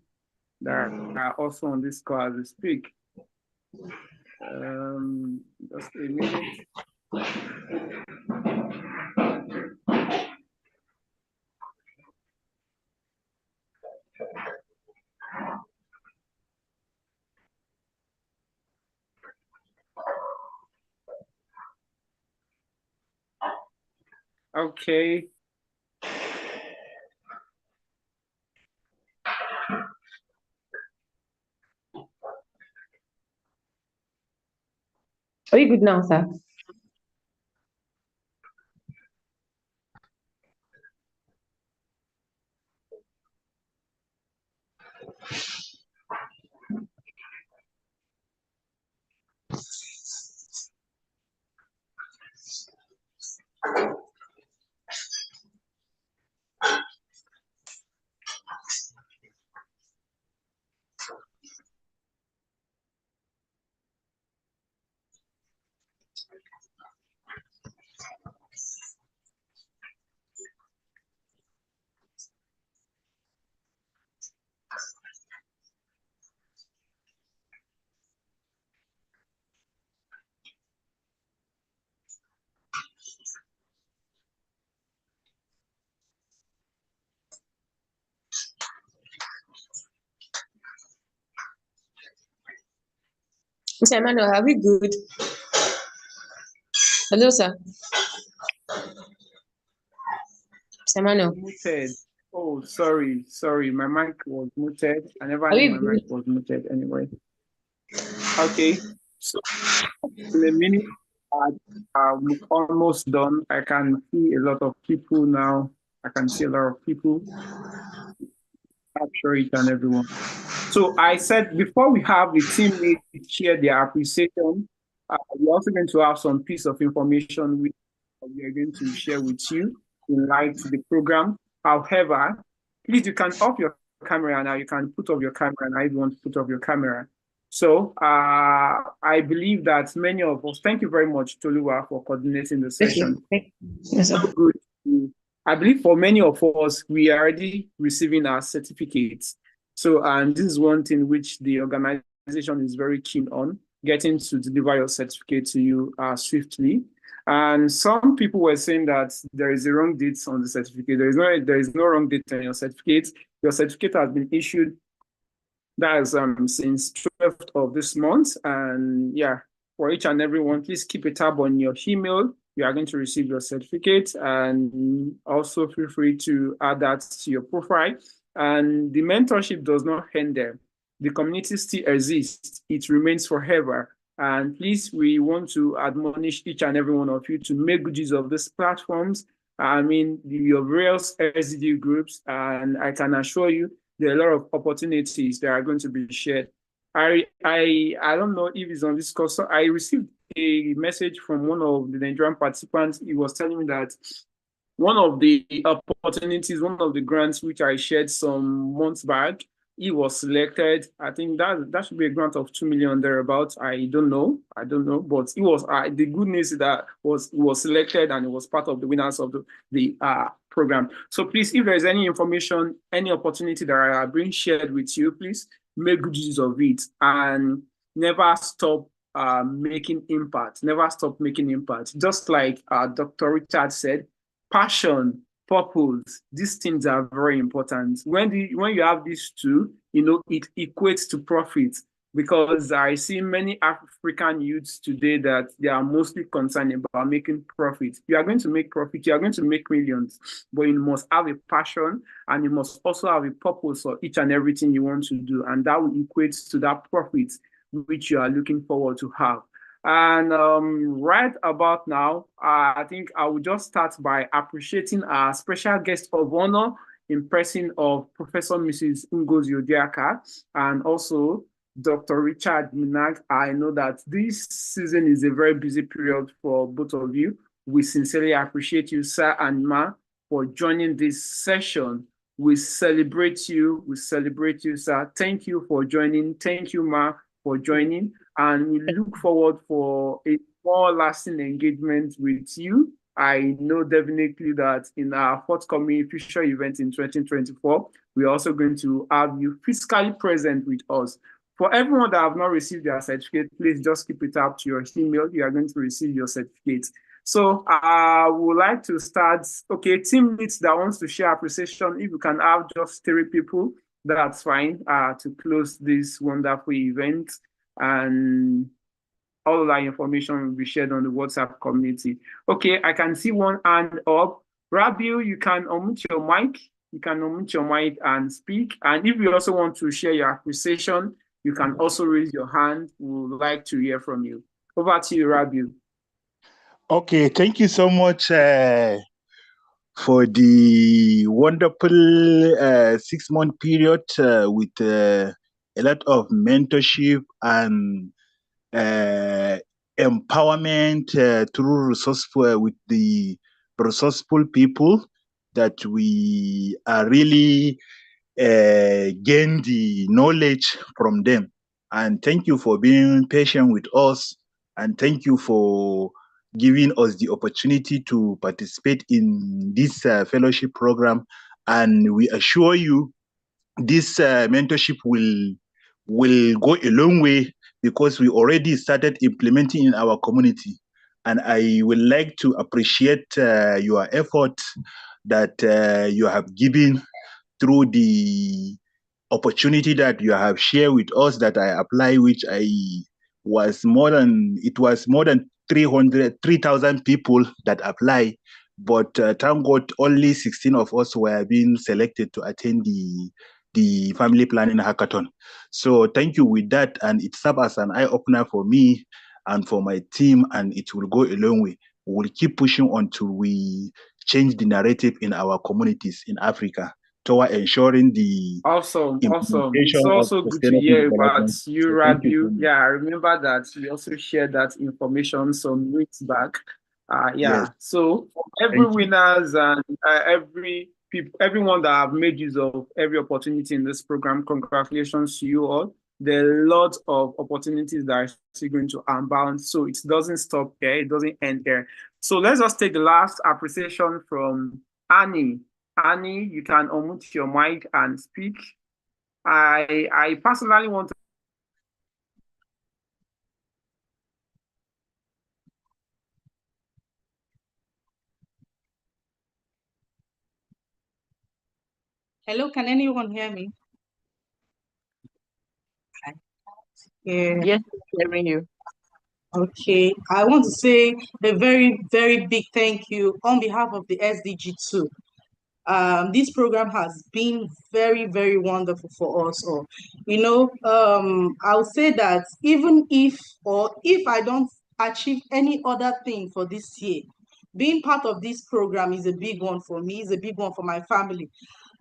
that are also on this call as we speak. Just a minute. Okay. Are you good now, sir? Mr. Emmanuel, are we good? Hello, sir. Mr. Emmanuel. Muted. Oh, sorry. My mic was muted. I never Are knew we my good? mic was muted anyway. Okay. So in a minute, we're almost done. I can see a lot of people now. I can see a lot of people. Capture each and everyone. So I said before we have the teammates share their appreciation, we're also going to have some piece of information we are going to share with you in light to the program. However, please, you can off your camera now. You can put off your camera now if you want to put off your camera. So I believe that many of us, thank you very much, Toluwa, for coordinating the session. Yes, sir. So good. I believe for many of us, we are already receiving our certificates. So, and this is one thing which the organization is very keen on, getting to deliver your certificate to you swiftly. And some people were saying that there is a wrong date on the certificate. There is no wrong date on your certificate. Your certificate has been issued. That is since 12th of this month. And yeah, for each and every one, please keep a tab on your email. You are going to receive your certificate, and also feel free to add that to your profile. And the mentorship does not end there. The community still exists. It remains forever. And please, we want to admonish each and every one of you to make good use of these platforms. I mean, your various SDG groups, and I can assure you there are a lot of opportunities that are going to be shared. I don't know if it's on this course. So I received a message from one of the Nigerian participants. He was telling me that one of the opportunities, one of the grants which I shared some months back, he was selected. I think that should be a grant of 2 million thereabouts. I don't know, but it was the good news is that he was selected and it was part of the winners of the program. So please, if there's any information, any opportunity that are being shared with you, please make good use of it and never stop making impact. Never stop making impact. Just like Dr. Richard said, passion, purpose, these things are very important. When you have these two, it equates to profit, because I see many African youths today that they are mostly concerned about making profit. You are going to make profit, you are going to make millions, but you must have a passion and you must also have a purpose for each and everything you want to do, and that will equate to that profit which you are looking forward to have. And right about now, I think I will just start by appreciating our special guest of honor in person of Professor Mrs. Ngozi Odiaka and also Dr. Richard Minag. I know that this season is a very busy period for both of you. We sincerely appreciate you, sir and ma, for joining this session. We celebrate you. We celebrate you, sir. Thank you for joining. Thank you, ma, for joining. And we look forward for a more lasting engagement with you. I know definitely that in our forthcoming future event in 2024, we're also going to have you physically present with us. For everyone that have not received their certificate, please just keep it up to your email. You are going to receive your certificate. So I would like to start. Okay, team leads that wants to share appreciation. If you can have just 3 people, that's fine to close this wonderful event. And all of that information will be shared on the WhatsApp community. Okay, I can see one hand up. Rabiu, you can unmute your mic. You can unmute your mic and speak. And if you also want to share your appreciation, you can also raise your hand. We would like to hear from you. Over to you, Rabiu. Okay, thank you so much for the wonderful 6-month period with a lot of mentorship and empowerment through resourceful with the resourceful people that we are really gain the knowledge from them. And thank you for being patient with us, and thank you for giving us the opportunity to participate in this fellowship program. And we assure you this mentorship will go a long way, because we already started implementing in our community. And I would like to appreciate your effort that you have given through the opportunity that you have shared with us that I apply, which it was more than 3,000 people that apply. But thank God, only 16 of us were being selected to attend the family planning hackathon. So thank you with that, and it served as an eye opener for me and for my team, and it will go a long way. We will keep pushing until we change the narrative in our communities in Africa toward ensuring the Awesome. implementation It's of also good to sustainable hear about development. you, So thank you so Rabiu. much. Yeah, I remember that you also shared that information some weeks back. Yes, So for every thank you. winners and everyone that have made use of every opportunity in this program, congratulations to you all. There are lots of opportunities that are still going to unbound. So it doesn't stop here. It doesn't end here. So let's just take the last appreciation from Annie. Annie, you can unmute your mic and speak. I personally want to. Hello, can anyone hear me? Yeah. Yes, hearing you. Okay. I want to say a very, very big thank you on behalf of the SDG 2. This program has been very, very wonderful for us all. I'll say that even if I don't achieve any other thing for this year, being part of this program is a big one for me, is a big one for my family.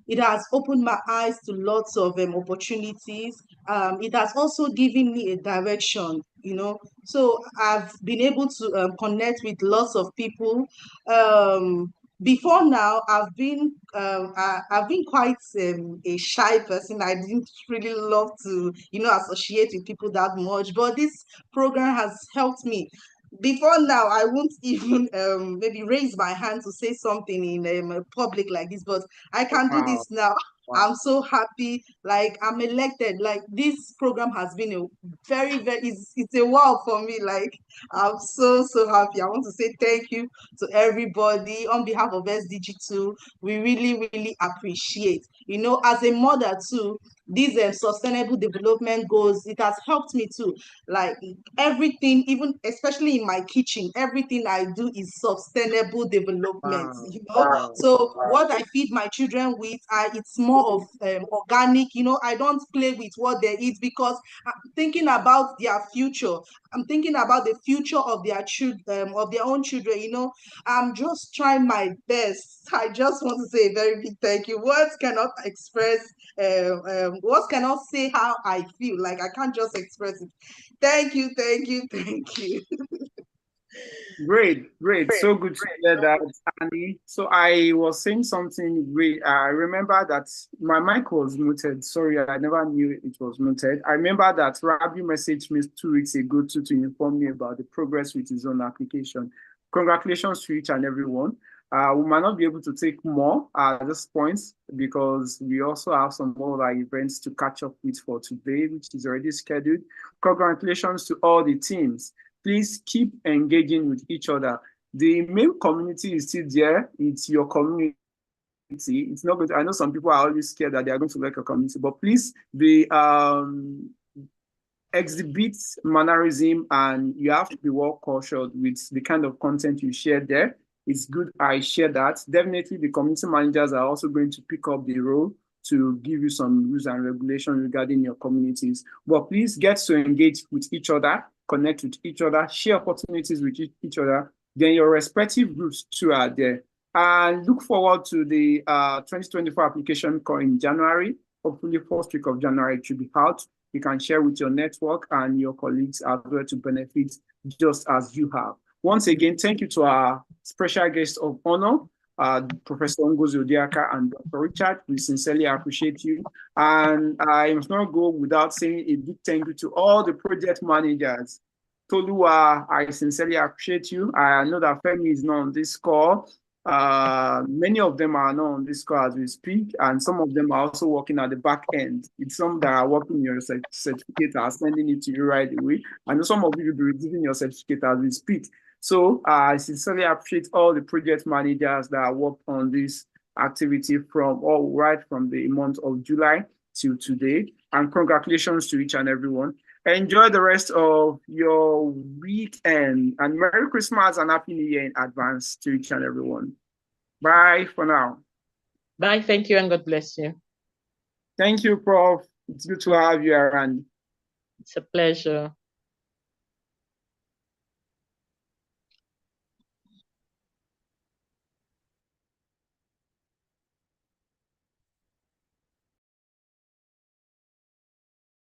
It has opened my eyes to lots of opportunities. It has also given me a direction, So I've been able to connect with lots of people. Before now, I've been quite a shy person. I didn't really love to, associate with people that much. But this program has helped me. Before now, I won't even maybe raise my hand to say something in a public like this, but I can do this now. I'm so happy. Like, I'm elected. Like, this program has been a very, very, it's a wow for me. Like, I'm so, so happy. I want to say thank you to everybody on behalf of SDG 2. We really, really appreciate. As a mother too, these sustainable development goals, it has helped me too. Like, everything, even especially in my kitchen, everything I do is sustainable development. So what I feed my children with, it's more of organic. I don't play with what they eat, because I'm thinking about their future. I'm thinking about the future of their children, of their own children. I'm just trying my best. I just want to say a very big thank you. Words cannot express, words cannot say how I feel. Like, I can't just express it. Thank you. Great. So good to hear that, Annie. So I was saying something great. I remember that my mic was muted. Sorry, I never knew it was muted. I remember that Rabi messaged me 2 weeks ago to inform me about the progress with his own application. Congratulations to each and every one. We might not be able to take more at this point, because we also have some more events to catch up with for today, which is already scheduled. Congratulations to all the teams. Please keep engaging with each other. The main community is still there. It's your community. It's not going to, I know some people are always scared that they are going to work a community, but please, the exhibit mannerism, and you have to be well cautious with the kind of content you share there. It's good I share that. Definitely the community managers are also going to pick up the role to give you some rules and regulations regarding your communities. But please get to engage with each other, connect with each other, share opportunities with each other. Then your respective groups too are there. And look forward to the 2024 application call in January. Hopefully, first week of January, it should be out. You can share with your network and your colleagues as well to benefit just as you have. Once again, thank you to our special guest of honor, Professor Ngozi Odiaka and Dr. Richard. We sincerely appreciate you. And I must not go without saying a big thank you to all the project managers. Tolua, I sincerely appreciate you. I know that Femi is not on this call. Many of them are not on this call as we speak, and some of them are also working at the back end. It's some that are working your certificate are sending it to you right away. I know some of you will be receiving your certificate as we speak. So I sincerely appreciate all the project managers that worked on this activity right from the month of July till today. And congratulations to each and everyone. Enjoy the rest of your weekend, and Merry Christmas and Happy New Year in advance to each and everyone. Bye for now. Bye. Thank you and God bless you. Thank you, Prof. It's good to have you around. It's a pleasure.